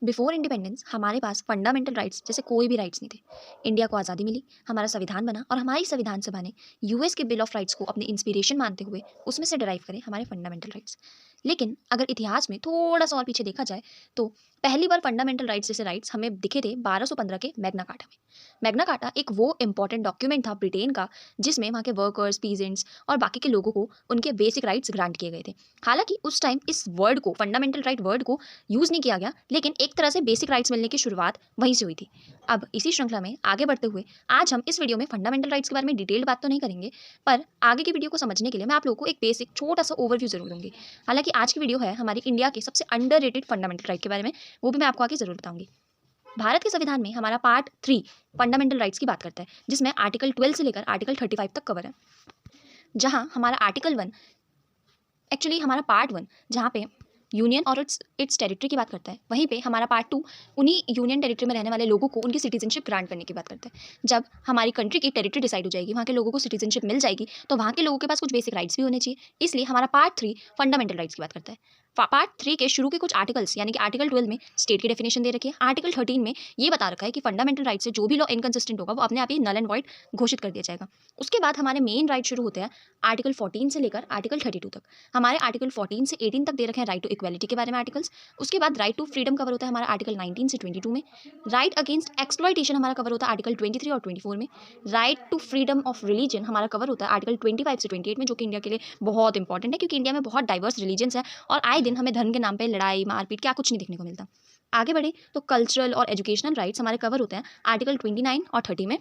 Before independence हमारे पास fundamental rights जैसे कोई भी राइट्स नहीं थे। इंडिया को आज़ादी मिली, हमारा संविधान बना और हमारी संविधान सभा ने यूएस के बिल ऑफ राइट्स को अपनी इंस्पिरेशन मानते हुए उसमें से डिराइव करे हमारे फंडामेंटल राइट्स। लेकिन अगर इतिहास में थोड़ा सा और पीछे देखा जाए तो पहली बार फंडामेंटल राइट्स जैसे राइट्स हमें दिखे थे 1215 के मैग्ना कार्टा में। मैग्ना कार्टा एक वो इंपॉर्टेंट डॉक्यूमेंट था ब्रिटेन का जिसमें वहाँ के वर्कर्स, पीजेंट्स और बाकी के लोगों को उनके बेसिक राइट्स ग्रांट किए गए थे। हालांकि उस टाइम इस वर्ड को, फंडामेंटल राइट वर्ड को यूज़ नहीं किया गया, लेकिन एक तरह से बेसिक राइट्स मिलने की शुरुआत वहीं से हुई थी। अब इसी श्रृंखला में आगे बढ़ते हुए आज हम इस वीडियो में फंडामेंटल राइट्स के बारे में डिटेल्ड बात तो नहीं करेंगे, पर आगे की वीडियो को समझने के लिए मैं आप लोगों को एक बेसिक छोटा सा ओवरव्यू जरूर दूंगी। हालांकि आज की वीडियो है हमारी इंडिया के सबसे अंडररेटेड फंडामेंटल राइट के बारे में, वो भी मैं आपको आगे जरूर बताऊंगी। भारत के संविधान में हमारा पार्ट 3 फंडामेंटल राइट्स की बात करता है, जिसमें आर्टिकल 12 से लेकर आर्टिकल 35 तक कवर है। जहां हमारा आर्टिकल 1 एक्चुअली हमारा पार्ट 1 जहाँ पे यूनियन और इट्स टेरिटरी की बात करता है, वहीं पे हमारा पार्ट 2 उन्हीं यूनियन टेरिटरी में रहने वाले लोगों को उनकी सिटीजनशिप ग्रांट करने की बात करता है। जब हमारी कंट्री की टेरिटरी डिसाइड हो जाएगी, वहाँ के लोगों को सिटीजनशिप मिल जाएगी, तो वहाँ के लोगों के पास कुछ बेसिक राइट्स भी होने चाहिए। इसलिए हमारा पार्ट 3 फंडामेंटल राइट्स की बात करता है। पार्ट 3 के शुरू के कुछ आर्टिकल्स यानी कि आर्टिकल 12 में स्टेट की डेफिनेशन दे रखी है। आर्टिकल 13 में ये बता रखा है कि फंडामेंटल राइट से जो भी लॉ इनकंसिस्टेंट होगा वो अपने आप ही नल एंड वॉइड घोषित कर दिया जाएगा। उसके बाद हमारे मेन राइट शुरू होते हैं आर्टिकल 14 से लेकर आर्टिकल 32 तक। हमारे आर्टिकल 14 से 18 तक दे रखे हैं राइट टू इक्वालिटी के बारे में आर्टिकल्स। उसके बाद राइट टू फ्रीडम कवर होता है हमारा आर्टिकल 19 से 22 में। राइट अगेंस्ट एक्सप्लॉइटेशन हमारा कवर होता है आर्टिकल 23 और 24 में। Right to freedom of religion हमारा कवर होता है आर्टिकल 25 से 28 में, जो कि इंडिया के लिए बहुत इंपॉर्टेंट है क्योंकि इंडिया में बहुत डाइवर्स रिलीजन्स हैं और आए दिन हमें धर्म के नाम पे लड़ाई मारपीट क्या कुछ नहीं देखने को मिलता। आगे बढ़े तो कल्चरल और एजुकेशनल राइट्स हमारे कवर होते हैं आर्टिकल 29 और 30 में।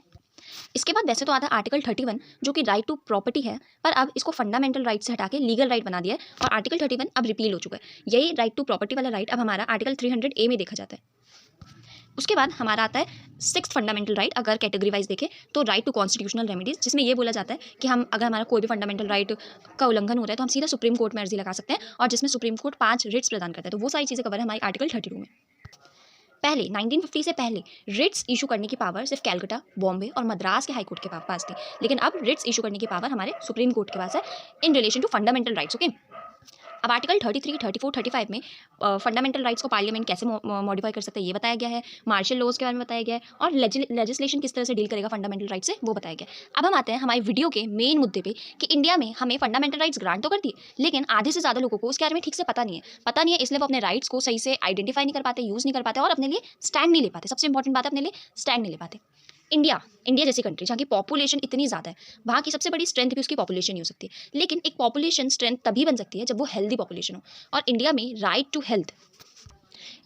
इसके बाद वैसे तो आता है आर्टिकल 31 जो कि राइट टू प्रॉपर्टी है, पर अब इसको फंडामेंटल राइट से हटा के लीगल राइट बना दिया है और आर्टिकल 31 अब रिपील हो चुका है। यही राइट टू प्रॉपर्टी वाला राइट अब हमारा आर्टिकल 300A में देखा जाता है। उसके बाद हमारा आता है 6th फंडामेंटल राइट। अगर कैटेगरी वाइज देखें तो राइट टू कॉन्स्टिट्यूशनल रेमेडीज, जिसमें ये बोला जाता है कि हम अगर हमारा कोई भी फंडामेंटल राइट का उल्लंघन हो रहा है तो हम सीधा सुप्रीम कोर्ट में अर्जी लगा सकते हैं, और जिसमें सुप्रीम कोर्ट 5 रिट्स प्रदान करता है। तो वो सारी चीज़ें कवर है हमारी आर्टिकल 32 में। पहले 1950 से पहले रिट्स इशू करने की पावर सिर्फ कैलकाटा, बॉम्बे और मद्रास के हाई कोर्ट के पास थी, लेकिन अब रिट्स इशू करने की पावर हमारे सुप्रीम कोर्ट के पास है in relation to fundamental rights. Okay, अब आर्टिकल 33, 34, 35 में फंडामेंटल राइट्स को पार्लियामेंट कैसे मॉडिफाई कर सकता है ये बताया गया है। मार्शल लॉज के बारे में बताया गया है और लेजिस्लेशन किस तरह से डील करेगा फंडामेंटल राइट से वो बताया गया है। अब हम आते हैं हमारी वीडियो के मेन मुद्दे पे कि इंडिया में हमें फंडामेंटल राइट्स ग्रांट तो करती है, लेकिन आधे से ज़्यादा लोगों को उसके बारे में ठीक से पता नहीं है, इसलिए वो अपने राइट्स को सही से आइडेंटिफाई नहीं कर पाते, यूज़ नहीं कर पाते और अपने लिए स्टैंड नहीं ले पाते। सबसे इंपॉर्टेंट बात है, अपने लिए स्टैंड नहीं ले पाते। इंडिया जैसी कंट्री जहाँ की पॉपुलेशन इतनी ज़्यादा है, वहाँ की सबसे बड़ी स्ट्रेंथ भी उसकी पॉपुलेशन ही हो सकती है, लेकिन एक पॉपुलेशन स्ट्रेंथ तभी बन सकती है जब वो हेल्दी पॉपुलेशन हो। और इंडिया में राइट टू हेल्थ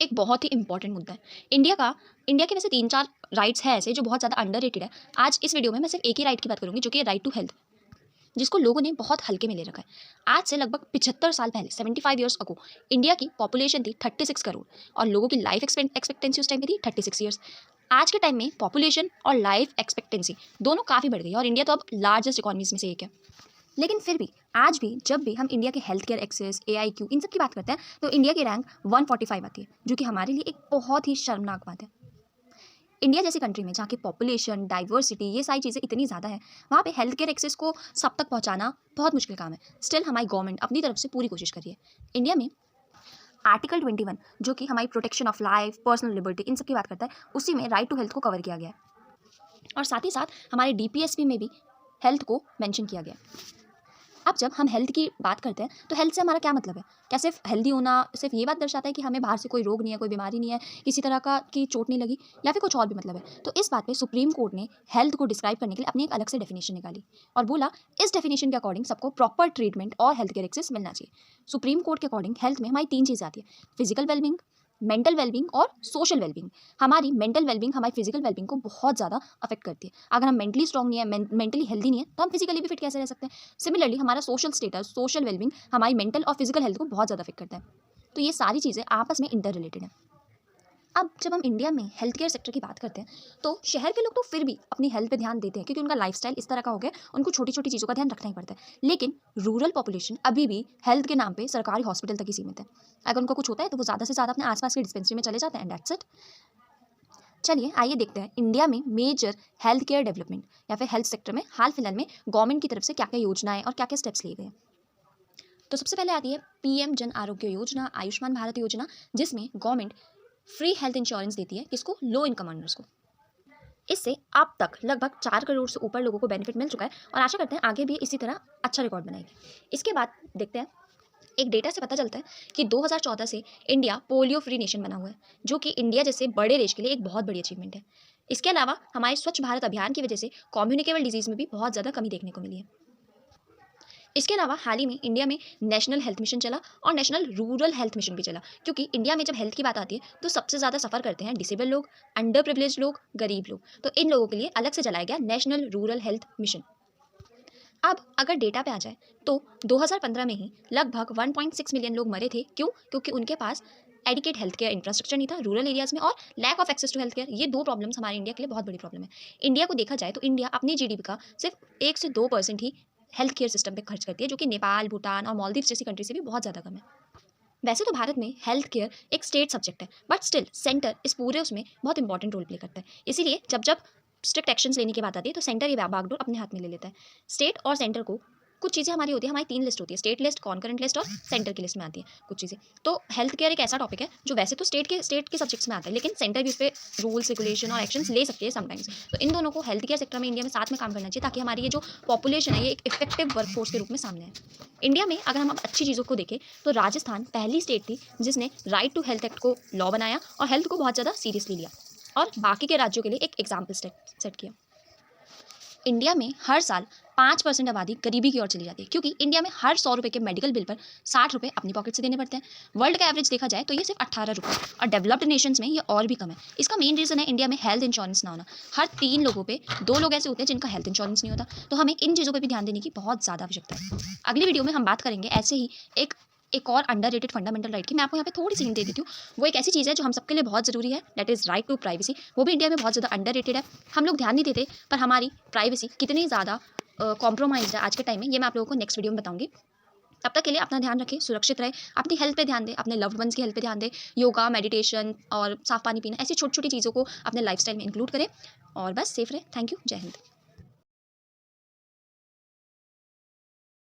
एक बहुत ही इंपॉर्टेंट मुद्दा है। इंडिया के वैसे 3-4 राइट्स हैं ऐसे जो बहुत ज़्यादा अंडररेटेड है। आज इस वीडियो में मैं सिर्फ एक ही राइट की बात करूँगी, जो कि राइट टू हेल्थ, जिसको लोगों ने बहुत हल्के में ले रखा है। आज से लगभग 75 साल पहले 75 ईयर्स अगो इंडिया की पॉपुलेशन थी 36 करोड़ और लोगों की लाइफ एक्सपेक्टेंसी उस टाइम की थी 36 ईयर्स। आज के टाइम में पॉपुलेशन और लाइफ एक्सपेक्टेंसी दोनों काफ़ी बढ़ गई और इंडिया तो अब लार्जेस्ट इकोनॉमीज में से एक है। लेकिन फिर भी आज भी जब भी हम इंडिया के हेल्थ केयर एक्सेस, AIQ इन सब की बात करते हैं तो इंडिया की रैंक 145 आती है, जो कि हमारे लिए एक बहुत ही शर्मनाक बात है। इंडिया जैसी कंट्री में जहाँ की पॉपुलेशन, डाइवर्सिटी, ये सारी चीज़ें इतनी ज़्यादा है, वहाँ पे हेल्थ केयर एक्सेस को सब तक पहुँचाना बहुत मुश्किल काम है। स्टिल हमारी गवर्नमेंट अपनी तरफ से पूरी कोशिश कर रही है। इंडिया में आर्टिकल 21 जो कि हमारी protection of life, personal liberty इन सब की बात करता है, उसी में राइट टू हेल्थ को कवर किया गया है और साथ ही साथ हमारे DPSP में भी हेल्थ को मेंशन किया गया है। अब जब हम हेल्थ की बात करते हैं तो हेल्थ से हमारा क्या मतलब है? क्या सिर्फ हेल्दी होना सिर्फ ये बात दर्शाता है कि हमें बाहर से कोई रोग नहीं है, कोई बीमारी नहीं है, किसी तरह की चोट नहीं लगी, या फिर कुछ और भी मतलब है? तो इस बात पे सुप्रीम कोर्ट ने हेल्थ को डिस्क्राइब करने के लिए अपनी एक अलग से डेफिनेशन निकाली और बोला इस डेफिनेशन के अकॉर्डिंग सबको प्रॉपर ट्रीटमेंट और हेल्थ केयर एक्सेस मिलना चाहिए। सुप्रीम कोर्ट के अकॉर्डिंग हेल्थ में हमारी 3 चीज़ें आती है, फिजिकल वेलबींग, मेंटल वेलबींग और सोशल वेलबींग। हमारी मेंटल वेलबींग हमारी फिजिकल वेलबींग को बहुत ज़्यादा अफेक्ट करती है। अगर हम मेंटली स्ट्रॉन्ग नहीं है, मेंटली हेल्दी नहीं है, तो हम फिजिकली भी फिट कैसे रह सकते हैं? सिमिलरली हमारा सोशल स्टेटस, सोशल वेलबींग हमारी मेंटल और फिजिकल हेल्थ को बहुत ज़्यादा अफेक्ट करता है। तो ये सारी चीज़ें आपस में इंटर रिलेटेड है। अब जब हम इंडिया में हेल्थ केयर सेक्टर की बात करते हैं तो शहर के लोग तो फिर भी अपनी हेल्थ पे ध्यान देते हैं क्योंकि उनका लाइफस्टाइल इस तरह का हो गया, उनको छोटी छोटी चीज़ों का ध्यान रखना ही पड़ता है। लेकिन रूरल पॉपुलेशन अभी भी हेल्थ के नाम पे सरकारी हॉस्पिटल तक ही सीमित है। अगर उनको कुछ होता है तो वो ज़्यादा से ज़्यादा अपने आसपास के डिस्पेंसरी में चले जाते हैं एंड दैट्स इट। चलिए आइए देखते हैं इंडिया में मेजर हेल्थ केयर डेवलपमेंट या फिर हेल्थ सेक्टर में हाल फिलहाल में गवर्नमेंट की तरफ से क्या क्या योजनाएं और क्या क्या स्टेप्स लिए गए। तो सबसे पहले आती है PM जन आरोग्य योजना, आयुष्मान भारत योजना, जिसमें गवर्नमेंट फ्री हेल्थ इंश्योरेंस देती है, किसको? लो इनकम अर्नर्स को। इससे अब तक लगभग 4 करोड़ से ऊपर लोगों को बेनिफिट मिल चुका है और आशा करते हैं आगे भी इसी तरह अच्छा रिकॉर्ड बनाएगी। इसके बाद देखते हैं, एक डेटा से पता चलता है कि 2014 से इंडिया पोलियो फ्री नेशन बना हुआ है, जो कि इंडिया जैसे बड़े देश के लिए एक बहुत बड़ी अचीवमेंट है। इसके अलावा हमारे स्वच्छ भारत अभियान की वजह से कम्युनिकेबल डिजीज़ में भी बहुत ज़्यादा कमी देखने को मिली है। इसके अलावा हाल ही में इंडिया में नेशनल हेल्थ मिशन चला और नेशनल रूरल हेल्थ मिशन भी चला, क्योंकि इंडिया में जब हेल्थ की बात आती है तो सबसे ज़्यादा सफ़र करते हैं डिसेबल लोग, अंडर प्रिविलेज लोग, गरीब लोग। तो इन लोगों के लिए अलग से चलाया गया नेशनल रूरल हेल्थ मिशन। अब अगर डेटा पे आ जाए तो 2015 में ही लगभग 1.6 मिलियन लोग मरे थे। क्यों? क्योंकि उनके पास एडिकेट हेल्थ केयर इंफ्रास्ट्रक्चर नहीं था रूरल एरियाज़ में, और lack of access to health care. ये 2 प्रॉब्लम्स हमारे इंडिया के लिए बहुत बड़ी प्रॉब्लम है। इंडिया को देखा जाए तो इंडिया अपनी जीडीपी का सिर्फ 1 से 2% ही हेल्थ केयर सिस्टम पे खर्च करती है, जो कि नेपाल, भूटान और मालदीव्स जैसी कंट्री से भी बहुत ज़्यादा कम है। वैसे तो भारत में हेल्थ केयर एक स्टेट सब्जेक्ट है, बट स्टिल सेंटर इस पूरे उसमें बहुत इंपॉर्टेंट रोल प्ले करता है। इसीलिए जब जब स्ट्रिक्ट एक्शंस लेने की बात आती है तो सेंटर ये बागडोर अपने हाथ में ले लेता है। स्टेट और सेंटर को कुछ चीज़ें हमारी होती है, हमारी 3 लिस्ट होती है, स्टेट लिस्ट, कॉन्करेंट लिस्ट और सेंटर की लिस्ट में आती है कुछ चीज़ें। तो हेल्थ केयर एक ऐसा टॉपिक है जो वैसे तो स्टेट के सब्जेक्ट्स में आता है, लेकिन सेंटर भी उस पर रूल्स, रेगुलेशन और एक्शंस ले सकती है समटाइम्स। तो इन दोनों को हेल्थ केयर सेक्टर में इंडिया में साथ में काम करना चाहिए, ताकि हमारी ये जो पॉपुलेशन है ये एक इफेक्टिव वर्कफोर्स के रूप में सामने आए। इंडिया में अगर हम अब अच्छी चीज़ों को देखें तो राजस्थान पहली स्टेट थी जिसने राइट टू हेल्थ एक्ट को लॉ बनाया और हेल्थ को बहुत ज़्यादा सीरियसली लिया और बाकी के राज्यों के लिए एक एग्जाम्पल सेट किया। इंडिया में हर साल 5% आबादी गरीबी की ओर चली जाती है, क्योंकि इंडिया में हर 100 रुपये के मेडिकल बिल पर 60 रुपये अपनी पॉकेट से देने पड़ते हैं। वर्ल्ड का एवरेज देखा जाए तो ये सिर्फ 18 रुपये, और डेवलप्ड नेशंस में ये और भी कम है। इसका मेन रीज़न है इंडिया में हेल्थ इंश्योरेंस ना होना। हर 3 लोगों पे 2 लोग ऐसे होते हैं जिनका हेल्थ इंश्योरेंस नहीं होता। तो हमें इन चीज़ों पर भी ध्यान देने की बहुत ज़्यादा आवश्यकता है। अगली वीडियो में हम बात करेंगे ऐसे ही एक और अंडररेटेड फंडामेंटल राइट की। मैं आपको यहाँ पे थोड़ी सी हिंट दे देती हूँ। वो एक ऐसी चीज़ है जो हम सबके लिए बहुत ज़रूरी है, that is right to privacy. वो भी इंडिया में बहुत ज़्यादा अंडररेटेड है, हम लोग ध्यान नहीं देते, पर हमारी प्राइवेसी कितनी ज़्यादा कॉम्प्रोमाइज़ है आज के टाइम में, ये मैं आप लोगों को नेक्स्ट वीडियो में बताऊंगी। तब तक के लिए अपना ध्यान रखें, सुरक्षित रहे, अपनी हेल्थ पे ध्यान दें, अपने लव्ड वंस की हेल्थ पे ध्यान दें। योगा, मेडिटेशन और साफ़ पानी पीना, ऐसी छोटी छोटी चीज़ों को अपने लाइफस्टाइल में इंक्लूड करें और बस सेफ रहे। Thank you. जय हिंद।